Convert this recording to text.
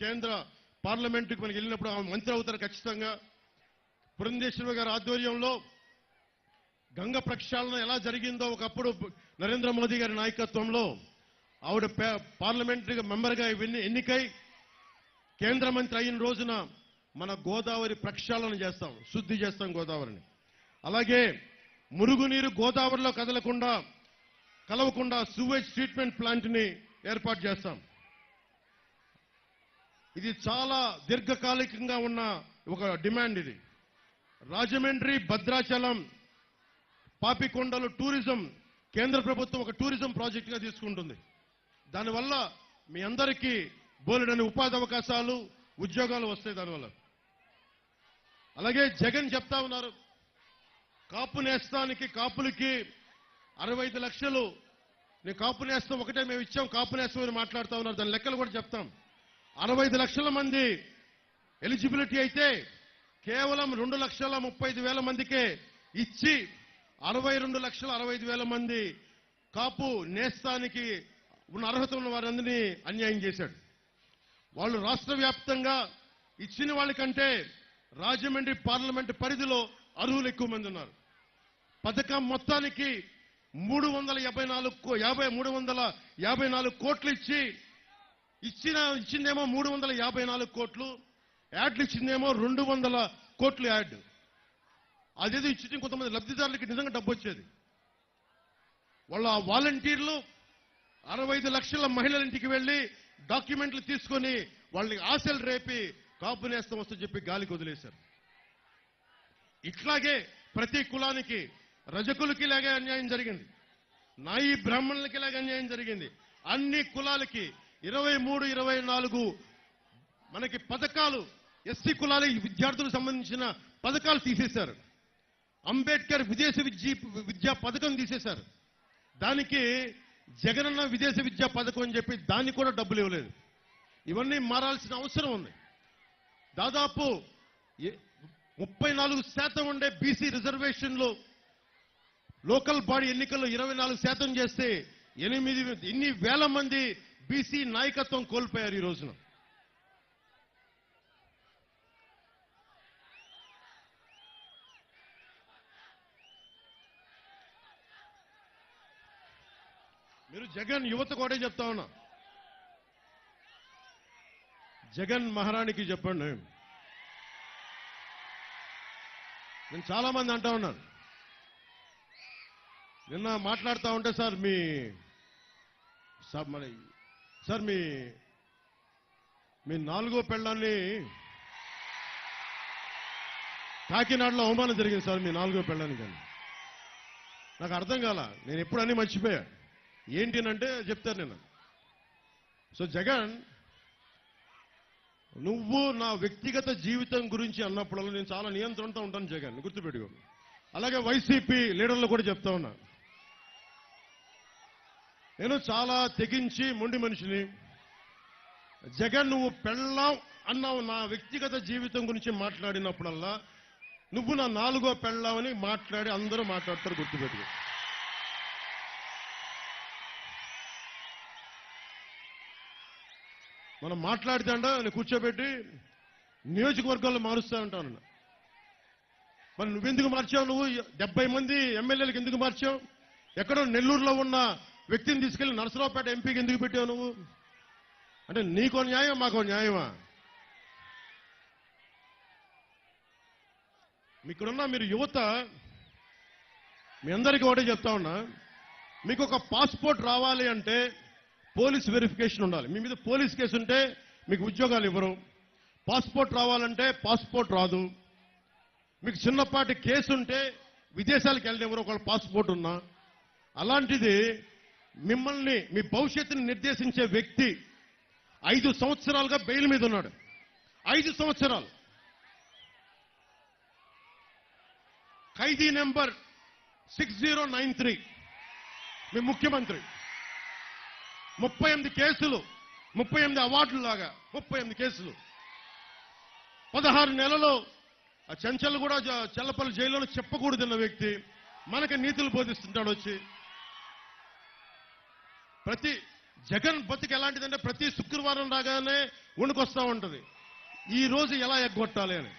కేంద్ర పార్లమెంటుకి మనకి వెళ్ళినప్పుడు ఆమె మంత్రి అవుతారు ఖచ్చితంగా. పురంధేశ్వరి గారి ఆధ్వర్యంలో గంగ ప్రక్షాళన ఎలా జరిగిందో ఒకప్పుడు నరేంద్ర మోదీ గారి నాయకత్వంలో ఆవిడ పార్లమెంటరీ మెంబర్గా ఎన్నికై కేంద్ర మంత్రి అయిన రోజున మన గోదావరి ప్రక్షాళన చేస్తాం, శుద్ధి చేస్తాం గోదావరిని. అలాగే మురుగునీరు గోదావరిలో కలవకుండా సూవేజ్ ట్రీట్మెంట్ ప్లాంట్ని ఏర్పాటు చేస్తాం. ఇది చాలా దీర్ఘకాలికంగా ఉన్న ఒక డిమాండ్. ఇది రాజమండ్రి, భద్రాచలం, పాపికొండలు టూరిజం కేంద్ర ప్రభుత్వం ఒక టూరిజం ప్రాజెక్టుగా తీసుకుంటుంది. దానివల్ల మీ అందరికీ బోలెడని ఉపాధి అవకాశాలు, ఉద్యోగాలు వస్తాయి దానివల్ల. అలాగే జగన్ చెప్తా ఉన్నారు, కాపు నేస్తానికి కాపులకి 65 లక్షలు నేను కాపు నేస్తాం ఒకటే మేము ఇచ్చాం, కాపు నేస్తాం అని మాట్లాడుతూ ఉన్నారు. దాని లెక్కలు కూడా చెప్తాం. 65 లక్షల మంది ఎలిజిబిలిటీ అయితే కేవలం 2,35,000 మందికే ఇచ్చి 62,65,000 మంది కాపు నేస్తానికి ఉన్న అర్హత ఉన్న వారందరినీ అన్యాయం చేశాడు. వాళ్ళు రాష్ట్ర వ్యాప్తంగా ఇచ్చిన వాళ్ళకంటే రాజమండ్రి పార్లమెంటు పరిధిలో అర్హులు ఎక్కువ మంది ఉన్నారు. పథకం మొత్తానికి 354 కోట్లు ఇచ్చిందేమో 354 కోట్లు, యాడ్లు ఇచ్చిందేమో 200 కోట్లు యాడ్. అదేదో ఇచ్చి కొంతమంది లబ్ధిదారులకి నిజంగా డబ్బు వచ్చేది. వాళ్ళ వాలంటీర్లు 65 లక్షల మహిళల ఇంటికి వెళ్లి డాక్యుమెంట్లు తీసుకొని వాళ్ళని ఆశలు రేపి కాపు నేస్తం వస్తూ చెప్పి గాలికి వదిలేశారు. ఇట్లాగే ప్రతి కులానికి, రజకులకి ఇలాగే అన్యాయం జరిగింది, నాయి బ్రాహ్మణులకి ఇలాగే అన్యాయం జరిగింది. అన్ని కులాలకి 23, 24 మనకి పథకాలు, ఎస్సీ కులాల విద్యార్థులకు సంబంధించిన పథకాలు తీసేశారు. అంబేద్కర్ విదేశ విద్యా పథకం తీసేశారు. దానికి జగనన్న విదేశ విద్యా పథకం అని చెప్పి దానికి కూడా డబ్బులు ఇవ్వలేదు. ఇవన్నీ మారాల్సిన అవసరం ఉంది. దాదాపు 34% ఉండే బీసీ రిజర్వేషన్లు లోకల్ బాడీ ఎన్నికల్లో 24% చేస్తే ఇన్ని వేల మంది బీసీ నాయకత్వం కోల్పోయారు ఈ రోజున. మీరు జగన్ యువత కూడా చెప్తా ఉన్నా, జగన్ మహారాణికి చెప్పండి. నేను చాలా మంది అంటా ఉన్నాను, నిన్న మాట్లాడుతూ ఉంటే సార్ మీ 4వ పెళ్ళాన్ని కాకినాడలో అవమానం జరిగింది సార్, మీ 4వ పెళ్ళాన్ని. కానీ నాకు అర్థం కాల, నేను ఎప్పుడు అన్నీ మర్చిపోయా. ఏంటి అంటే చెప్తారు నిన్న. సో జగన్, నువ్వు నా వ్యక్తిగత జీవితం గురించి అన్నప్పుడల్లా నేను చాలా నియంత్రణతో ఉంటాను జగన్, గుర్తుపెట్టుకో. అలాగే వైసీపీ లీడర్లు కూడా చెప్తా ఉన్నా, నేను చాలా తెగించి మొండి మనిషిని. జగన్, నువ్వు పెళ్ళాం అన్నావు, నా వ్యక్తిగత జీవితం గురించి మాట్లాడినప్పుడల్లా నువ్వు నా 4వ పెళ్ళామని మాట్లాడి అందరూ మాట్లాడతారు, గుర్తుపెట్టుకో. మనం మాట్లాడితే అంట నేను కూర్చోబెట్టి నియోజకవర్గాల్లో మారుస్తా ఉంటాను. మరి నువ్వెందుకు మార్చావు? నువ్వు 70 మంది ఎమ్మెల్యేలకు ఎందుకు మార్చావు? ఎక్కడో నెల్లూరులో ఉన్న వ్యక్తిని తీసుకెళ్లి నరసరావుపేట ఎంపీకి ఎందుకు పెట్టావు నువ్వు? అంటే నీకో న్యాయం, మాకో న్యాయమా? మీకున్న మీరు యువత, మీ అందరికీ ఒకటే చెప్తా ఉన్నా, మీకు ఒక పాస్పోర్ట్ రావాలి అంటే పోలీస్ వెరిఫికేషన్ ఉండాలి. మీ మీద పోలీస్ కేసు ఉంటే మీకు ఉద్యోగాలు ఇవ్వరు. పాస్పోర్ట్ రావాలంటే పాస్పోర్ట్ రాదు. మీకు చిన్నపాటి కేసు ఉంటే విదేశాలకు వెళ్ళనివ్వరు ఒకవేళ పాస్పోర్ట్ ఉన్నా. అలాంటిది మిమ్మల్ని, మీ భవిష్యత్తుని నిర్దేశించే వ్యక్తి 5 సంవత్సరాలుగా బెయిల్ మీద ఉన్నాడు. 5 సంవత్సరాలు. ఖైదీ నెంబర్ 6093 మీ ముఖ్యమంత్రి. 38 కేసులు, 38 అవార్డులు లాగా 38 కేసులు. 16 నెలలు ఆ చెంచలు కూడా చెల్లపల్లి జైల్లో చెప్పకూడదన్న వ్యక్తి మనకి నీతులు బోధిస్తుంటాడు వచ్చి. జగన్ బతుకు ఎలాంటిదంటే ప్రతి శుక్రవారం రాగానే వణుకొస్తా ఉంటది. ఈ రోజు ఎలా ఎగ్గొట్టాలి అని.